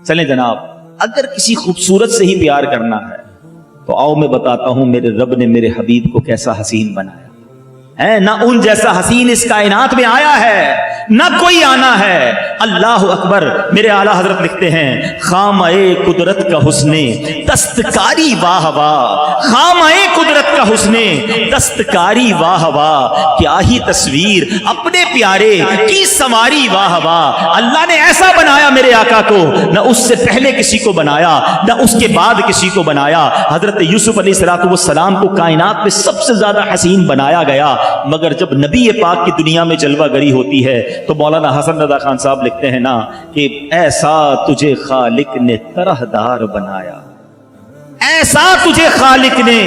چلیں جناب، اگر کسی خوبصورت سے ہی پیار کرنا ہے تو آؤ میں بتاتا ہوں میرے رب نے میرے حبیب کو کیسا حسین بنایا ہے۔ نہ ان جیسا حسین اس کائنات میں آیا ہے، نہ کوئی آنا ہے۔ اللہ اکبر۔ میرے اعلیٰ حضرت لکھتے ہیں خامہ قدرت کا حسن دستکاری واہ واہ، خامہ قدرت کا حسن دستکاری واہ واہ، کیا ہی تصویر اپنے پیارے کی سنواری واہ واہ۔ اللہ نے ایسا بنایا میرے آقا کو، نہ اس سے پہلے کسی کو بنایا نہ اس کے بعد کسی کو بنایا۔ حضرت یوسف علیہ السلام کو کائنات میں سب سے زیادہ حسین بنایا گیا، مگر جب نبی پاک کی دنیا میں جلوہ گری ہوتی ہے تو مولانا حسن رضا خان صاحب لکھتے ہیں نا کہ ایسا تجھے خالق نے طرح دار بنایا، ایسا تجھے خالق نے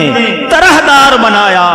طرح دار بنایا،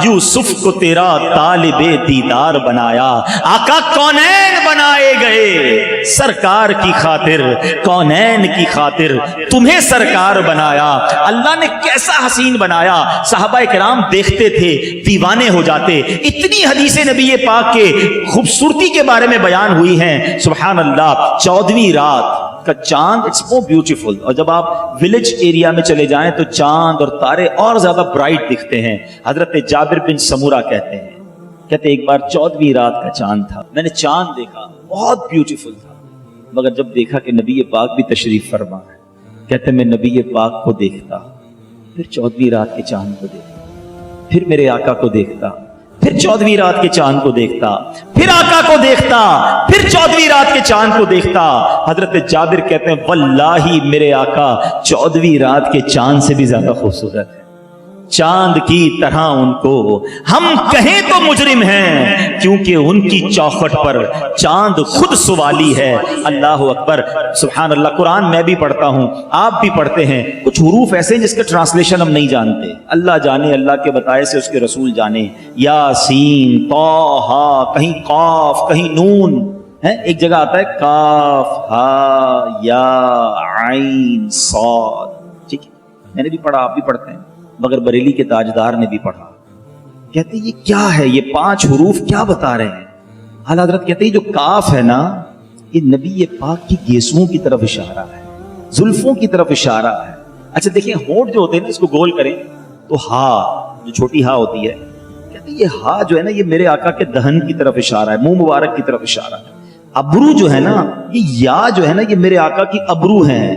یوسف کو تیرا طالب دیدار بنایا۔ آقا کونین بنائے گئے سرکار کی خاطر، کونین کی خاطر تمہیں سرکار بنایا۔ اللہ نے کیسا حسین بنایا، صحابہ کرام دیکھتے تھے دیوانے ہو جاتے۔ اتنی حدیث نبی پاک کے خوبصورتی کے بارے میں بیان ہوئی ہیں، سبحان اللہ۔ 14ویں رات کا چاند اٹس مور بیوٹیفل، اور جب آپ ولیج ایریا میں چلے جائیں تو چاند اور تارے اور زیادہ برائٹ دکھتے ہیں۔ حضرت جابر بن سمورہ کہتے ایک بار 14ویں رات کا چاند تھا، میں نے چاند دیکھا، بہت بیوٹیفل تھا، مگر جب دیکھا کہ نبی پاک بھی تشریف فرما ہے، کہتے میں نبی پاک کو دیکھتا، پھر 14ویں رات کے چاند کو دیکھتا، پھر میرے آقا کو دیکھتا، پھر 14ویں رات کے چاند کو دیکھتا، پھر آقا کو دیکھتا، پھر 14ویں رات کے چاند کو دیکھتا۔ حضرت جابر کہتے ہیں واللہ میرے آقا 14ویں رات کے چاند سے بھی زیادہ خوبصورت ہے، چاند کی طرح ان کو ہم کہیں تو مجرم ہیں، کیونکہ ان کی چوکھٹ پر چاند خود سوالی ہے۔ اللہ اکبر، سبحان اللہ۔ قرآن میں بھی پڑھتا ہوں، آپ بھی پڑھتے ہیں، کچھ حروف ایسے ہیں جس کا ٹرانسلیشن ہم نہیں جانتے، اللہ جانے، اللہ کے بتائے سے اس کے رسول جانے۔ یاسین، طٰہٰ، کہیں قاف کہیں نون ہے، ایک جگہ آتا ہے کاف ہا یا عین صاد، ٹھیک ہے، میں نے بھی پڑھا، آپ بھی پڑھتے ہیں، مگر بریلی کے تاجدار نے بھی پڑھا۔ کہتے یہ کیا ہے، یہ 5 حروف کیا بتا رہے ہیں؟ اعلیٰ حضرت کہتے ہیں جو کاف ہے نا، یہ نبی پاک کی گیسوؤں کی طرف اشارہ ہے، زلفوں کی طرف اشارہ ہے۔ اچھا دیکھیں ہونٹ جو ہوتے ہیں نا، اس کو گول کریں تو ہا، جو چھوٹی ہا ہوتی ہے، کہتے یہ ہا جو ہے نا، یہ میرے آقا کے دہن کی طرف اشارہ ہے، منہ مبارک کی طرف اشارہ ہے۔ ابرو جو ہے نا، یہ یا جو ہے نا، یہ میرے آقا کی ابرو ہیں،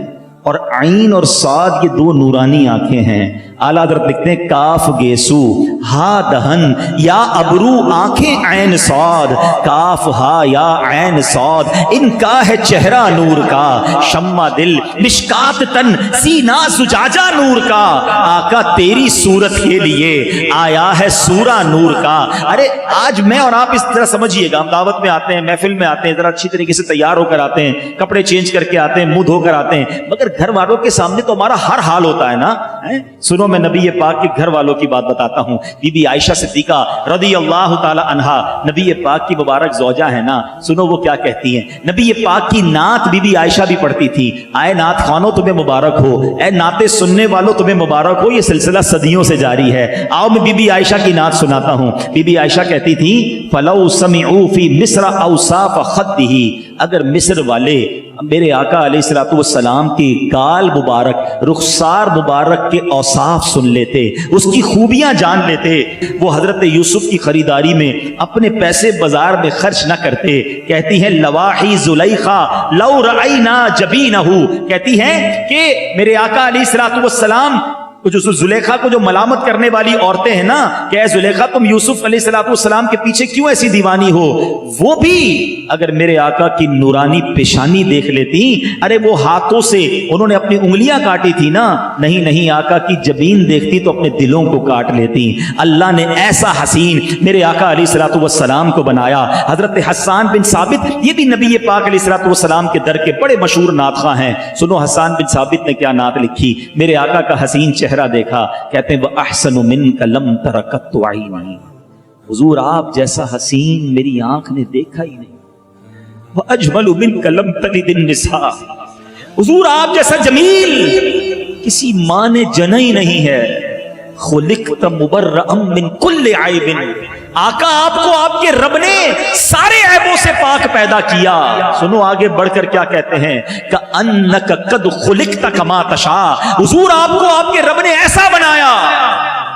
اور عین اور صاد یہ 2 نورانی آنکھیں ہیں۔ اعلیٰ حضرت لکھتے ہیں کاف گیسو، ہا دہن، یا ابرو آنکھیں عین صاد، کاف ہا یا عین صاد، ان کا ہے چہرہ نور کا، شمع دل مشکات تن، سینہ زجاجہ نور کا، آقا تیری صورت کے لیے آیا ہے سورہ نور کا۔ ارے آج میں اور آپ اس طرح سمجھیے گا، ہم دعوت میں آتے ہیں، محفل میں آتے ہیں، ذرا اچھی طریقے سے تیار ہو کر آتے ہیں، کپڑے چینج کر کے آتے ہیں، منہ دھو کر آتے ہیں، مگر گھر والوں کے سامنے تو ہمارا ہر حال ہوتا ہے نا۔ سنو میں نبی پاک کے گھر والوں کی بات بتاتا ہوں۔ بی بی عائشہ صدیقہ رضی اللہ تعالی عنہا نبی پاک کی مبارک زوجہ ہے نا، سنو وہ کیا کہتی ہیں۔ نبی پاک کی نعت بی بی عائشہ بھی پڑھتی تھی۔ آئے نعت خوانوں تمہیں مبارک ہو، اے نعت سننے والوں تمہیں مبارک ہو، یہ سلسلہ صدیوں سے جاری ہے۔ آؤ میں بی بی عائشہ کی نعت سناتا ہوں۔ بی بی عائشہ کہتی تھی فلو سمعوا فی مصر اوصاف خدہ، اگر مصر والے میرے آقا علیہ الصلوۃ والسلام کی گال مبارک، رخسار مبارک کے اوصاف سن لیتے، اس کی خوبیاں جان لیتے، وہ حضرت یوسف کی خریداری میں اپنے پیسے بازار میں خرچ نہ کرتے۔ کہتی ہیں لواحی زلیخا لو رأینا جبینہ، کہتی ہیں کہ میرے آقا علیہ الصلوۃ والسلام جو زلیخا کو جو ملامت کرنے والی عورتیں ہیں نا کہ اے زلیخا تم یوسف علیہ الصلوۃ والسلام کے پیچھے کیوں ایسی دیوانی ہو، وہ بھی اگر میرے آقا کی نورانی پیشانی دیکھ لیتی، ارے وہ ہاتھوں سے انہوں نے اپنی انگلیاں کاٹی تھی نا، نہیں آقا کی جبین دیکھتی تو اپنے دلوں کو کاٹ لیتی۔ اللہ نے ایسا حسین میرے آقا علیہ الصلوۃ والسلام کو بنایا۔ حضرت حسان بن ثابت یہ بھی نبی پاک علیہ الصلوۃ والسلام کے در کے بڑے مشہور نعت خواں ہیں۔ سنو حسان بن ثابت نے کیا نعت لکھی۔ میرے آقا کا حسین چہرہ دیکھا، کہتے ہیں وَأَحْسَنُ مِنْكَ لَمْ تَرَ قَطُّ عَيْنِي، حضور آپ جیسا حسین میری آنکھ نے دیکھا ہی نہیں۔ وَأَجْمَلُ مِنْكَ لَمْ تَلِدِ النِّسَاءُ، حضور آپ جیسا جمیل کسی ماں نے جنا ہی نہیں ہے۔ خُلِقْتَ مُبَرَّأً مِنْ كُلِّ عَيْبٍ، آقا آپ کو آپ کے رب نے سارے عیبوں سے پاک پیدا کیا. سنو آگے بڑھ کر کیا کہتے ہیں, کأنک قد خلقت کما تشاء, حضور آپ کو آپ کے رب نے ایسا بنایا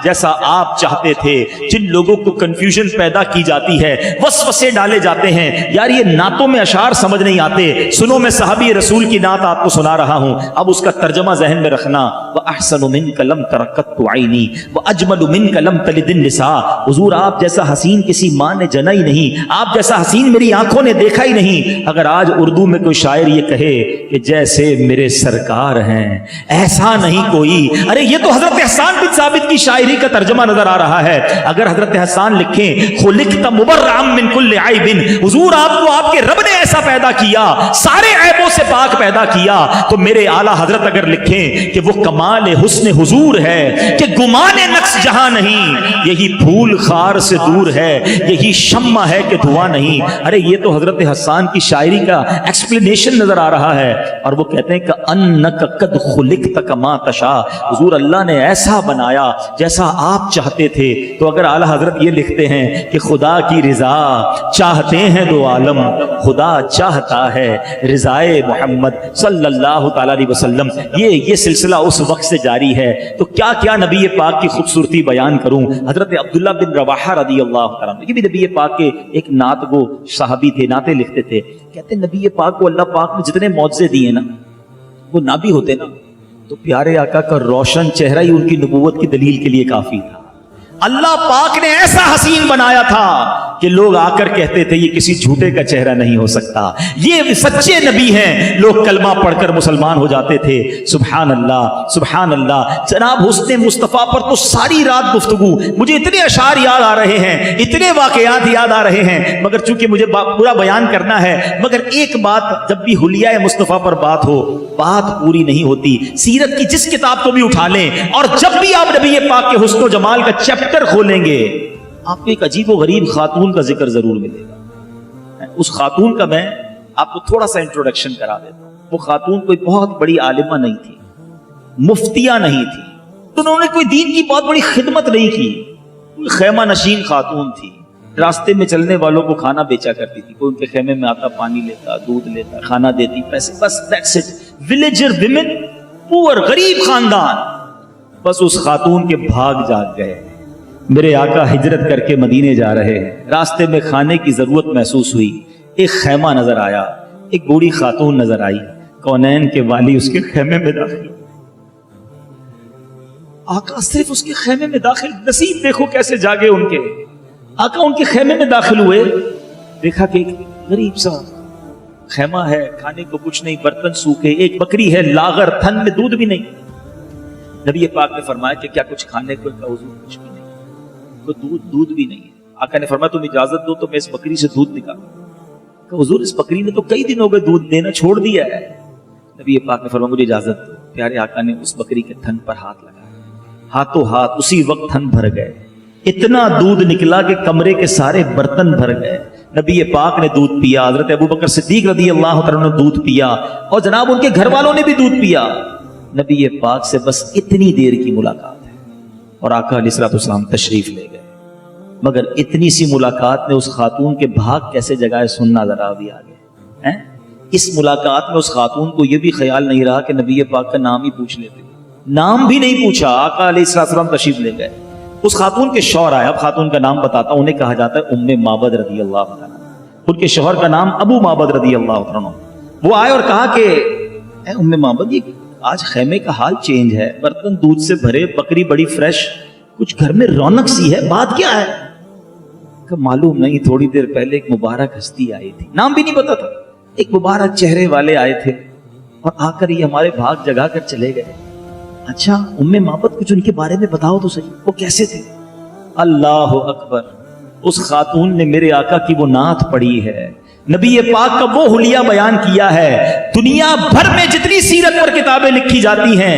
جیسا آپ چاہتے تھے. جن لوگوں کو کنفیوژن پیدا کی جاتی ہے, وسوسے ڈالے جاتے ہیں, یار یہ نعتوں میں اشعار سمجھ نہیں آتے, سنو میں صحابی رسول کی نعت آپ کو سنا رہا ہوں, اب اس کا ترجمہ ذہن میں رکھنا. وَأَحْسَنُ مِنْكَ لَمْ تَرَقَّتُ عَيْنِي وَأَجْمَلُ مِنْكَ لَمْ تَلِدِ النِّسَاءُ. حضور آپ جیسا حسین کسی ماں نے جنا ہی نہیں, آپ جیسا حسین میری آنکھوں نے دیکھا ہی نہیں. اگر آج اردو میں کوئی شاعر یہ کہے کہ جیسے میرے سرکار ہیں ایسا نہیں کوئی, ارے یہ تو حضرت حسان بن ثابت کی شاعری کا ترجمہ نظر آ رہا ہے. اگر حضرت حسان لکھیں خلقت مبرعا من کل عیب, حضور آپ کو آپ کے رب نے ایسا پیدا کیا, سارے عیبوں سے پاک پیدا کیا, تو میرے اعلیٰ حضرت اگر لکھیں کہ وہ کمال حسن حضور ہے کہ گمان نقص جہاں نہیں, یہی پھول خار سے دور ہے, یہی شمع ہے کہ دھواں نہیں. ارے یہ تو حضرت حسان کی شاعری کا ایکسپلینیشن نظر آ رہا ہے. اور وہ کہتے ہیں کہ انک قد خلقت کما تشاء, حضور اللہ نے ایسا بنایا جیسا آپ چاہتے تھے. تو اگر اعلیٰ حضرت یہ لکھتے ہیں کہ خدا کی رضا چاہتے ہیں دو عالم, خدا چاہتا ہے رضائے محمد صلی اللہ تعالی علیہ وسلم. یہ سلسلہ اس وقت سے جاری ہے. تو کیا کیا نبی پاک کی خوبصورتی بیان کروں. حضرت عبداللہ بن رواحہ رضی اللہ تعالیٰ عنہ, یہ بھی نبی پاک کے ایک نعت گو صحابی تھے, نعتیں لکھتے تھے. کہتے ہیں نبی پاک کو اللہ پاک نے جتنے معجزے دیے نا, وہ نہ بھی ہوتے نا تو پیارے آقا کا روشن چہرہ ہی ان کی نبوت کی دلیل کے لیے کافی تھا. اللہ پاک نے ایسا حسین بنایا تھا کہ لوگ آ کر کہتے تھے یہ کسی جھوٹے کا چہرہ نہیں ہو سکتا, یہ سچے نبی ہیں. لوگ کلمہ پڑھ کر مسلمان ہو جاتے تھے. سبحان اللہ سبحان اللہ. جناب حسن مصطفیٰ پر تو ساری رات گفتگو, مجھے اتنے اشعار یاد آ رہے ہیں, اتنے واقعات یاد آ رہے ہیں, مگر چونکہ مجھے پورا بیان کرنا ہے. مگر ایک بات, جب بھی حلیہ مصطفیٰ پر بات ہو, بات پوری نہیں ہوتی. سیرت کی جس کتاب کو بھی اٹھا لیں, اور جب بھی آپ نبی پاک کے حسن و جمال کا چیپٹر کھولیں گے, آپ کو ایک عجیب و غریب خاتون کا ذکر ضرور ملے گا. اس خاتون کا میں آپ کو تھوڑا سا انٹروڈکشن کرا دیتا ہوں. وہ خاتون کوئی بہت بڑی عالمہ نہیں تھی, مفتیہ نہیں تھی, تو انہوں نے کوئی دین کی بہت بڑی خدمت نہیں کی. کوئی خیمہ نشین خاتون تھی, راستے میں چلنے والوں کو کھانا بیچا کرتی تھی. کوئی ان کے خیمے میں آتا, پانی لیتا, دودھ لیتا, کھانا دیتی, پیسے, بس دیٹس اٹ. ولیجر ویمن, پور, غریب خاندان. بس اس خاتون کے بھاگ جاگ گئے. میرے آقا ہجرت کر کے مدینے جا رہے ہیں, راستے میں کھانے کی ضرورت محسوس ہوئی. ایک خیمہ نظر آیا, ایک بوڑھی خاتون نظر آئی. کونین کے والی اس کے خیمے میں داخل. آقا صرف اس کے خیمے میں داخل, نصیب دیکھو کیسے جاگے ان کے. آقا ان کے خیمے میں داخل ہوئے, دیکھا کہ ایک غریب سا خیمہ ہے, کھانے کو کچھ نہیں, برتن سوکھے, ایک بکری ہے لاغر, تھن میں دودھ بھی نہیں. نبی پاک نے فرمایا کہ کیا کچھ کھانے کو؟ حضور کچھ بھی نہیں, دودھ بھی نہیں ہے. آقا نے فرمایا تم اجازت دو تو میں اس بکری سے دودھ نکالوں. کہ حضور اس بکری نے تو کئی دن ہو گئے دودھ دینا چھوڑ دیا ہے. نبی پاک نے فرمایا مجھے اجازت دو. پیارے آقا نے اس بکری کے تھن پر ہاتھ لگایا, ہاتھوں ہاتھ اسی وقت تھن بھر گئے. اتنا دودھ نکلا کہ کمرے کے سارے برتن بھر گئے. نبی پاک نے دودھ پیا, حضرت ابو بکر صدیق رضی اللہ عنہ نے دودھ پیا, اور جناب ان کے گھر والوں نے بھی دودھ پیا. نبی پاک سے بس اتنی دیر کی ملاقات ہے, اور آقا علیہ الصلوۃ والسلام تشریف لے گئے. مگر اتنی سی ملاقات نے اس خاتون کے بھاگ کیسے جگائے, سننا ذرا بھی آگے. اس ملاقات میں اس خاتون کو یہ بھی خیال نہیں رہا کہ نبی پاک کا نام ہی پوچھ لیتے. نام بھی نہیں پوچھا, آقا علیہ الصلوۃ والسلام تشریف لے گئے. اس خاتون کے شوہر آئے, اب خاتون کا نام بتاتا ہوں, انہیں کہا جاتا ہے ام معبد رضی اللہ عنہ. ان کے شوہر کا نام ابو معبد رضی اللہ عنہ. وہ آئے اور کہا کہ اے ام معبد, یہ آج خیمے کا حال چینج ہے, برتن دودھ سے بھرے, بکری بڑی فریش, کچھ گھر میں رونق سی ہے, بات کیا ہے؟ کہ معلوم نہیں, تھوڑی دیر پہلے ایک مبارک ہستی آئی تھی, نام بھی نہیں پتا تھا, ایک مبارک چہرے والے آئے تھے, اور آ کر یہ ہمارے بھاگ جگا کر چلے گئے. اچھا ام معبد کچھ ان کے بارے میں بتاؤ تو صحیح, وہ کیسے تھے؟ اللہ اکبر, اس خاتون نے میرے آقا کی وہ نعت پڑھی ہے, نبی پاک کا وہ حلیہ بیان کیا ہے. دنیا بھر میں جتنی سیرت پر کتابیں لکھی جاتی ہیں,